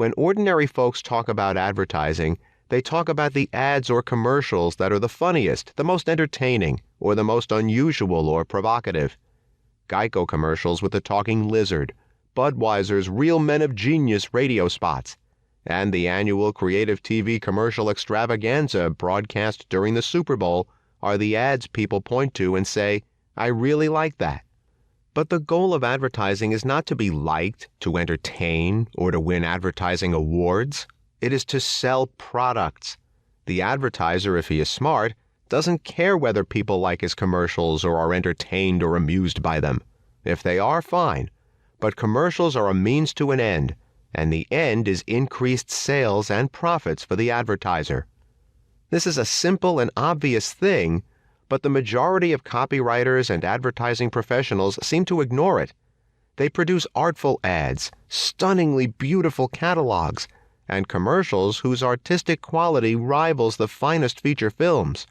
When ordinary folks talk about advertising, they talk about the ads or commercials that are the funniest, the most entertaining, or the most unusual or provocative. Geico commercials with the talking lizard, Budweiser's Real Men of Genius radio spots, and the annual creative TV commercial extravaganza broadcast during the Super Bowl are the ads people point to and say, "I really like that." But the goal of advertising is not to be liked, to entertain, or to win advertising awards. It is to sell products. The advertiser, if he is smart, doesn't care whether people like his commercials or are entertained or amused by them. If they are, fine. But commercials are a means to an end, and the end is increased sales and profits for the advertiser. This is a simple and obvious thing, but the majority of copywriters and advertising professionals seem to ignore it. They produce artful ads, stunningly beautiful catalogs, and commercials whose artistic quality rivals the finest feature films.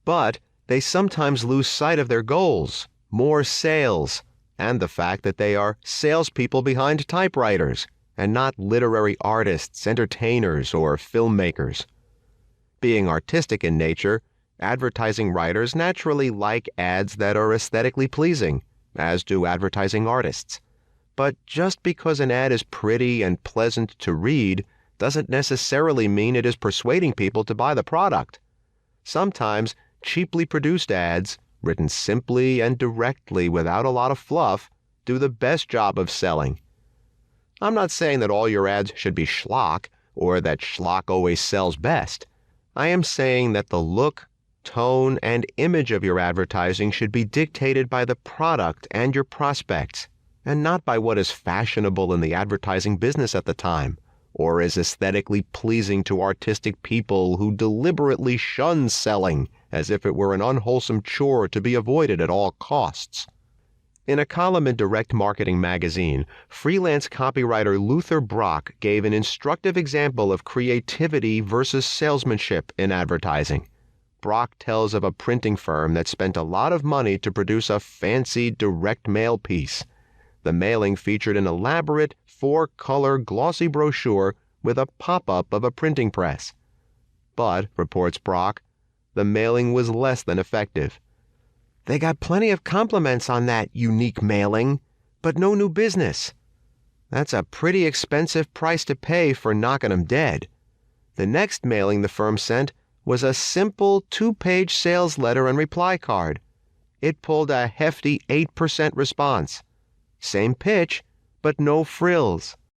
But they sometimes lose sight of their goals, more sales, and the fact that they are salespeople behind typewriters, and not literary artists, entertainers, or filmmakers. Being artistic in nature, advertising writers naturally like ads that are aesthetically pleasing, as do advertising artists. But just because an ad is pretty and pleasant to read doesn't necessarily mean it is persuading people to buy the product. Sometimes cheaply produced ads, written simply and directly without a lot of fluff, do the best job of selling. I'm not saying that all your ads should be schlock, or that schlock always sells best. I am saying that the look, tone, and image of your advertising should be dictated by the product and your prospects, and not by what is fashionable in the advertising business at the time, or is aesthetically pleasing to artistic people who deliberately shun selling as if it were an unwholesome chore to be avoided at all costs. In a column in Direct Marketing magazine, freelance copywriter Luther Brock gave an instructive example of creativity versus salesmanship in advertising. Brock tells of a printing firm that spent a lot of money to produce a fancy direct mail piece. The mailing featured an elaborate, 4-color glossy brochure with a pop-up of a printing press. But, reports Brock, the mailing was less than effective. "They got plenty of compliments on that unique mailing, but no new business. That's a pretty expensive price to pay for knocking 'em dead." The next mailing the firm sent was a simple 2-page sales letter and reply card. It pulled a hefty 8% response. Same pitch, but no frills.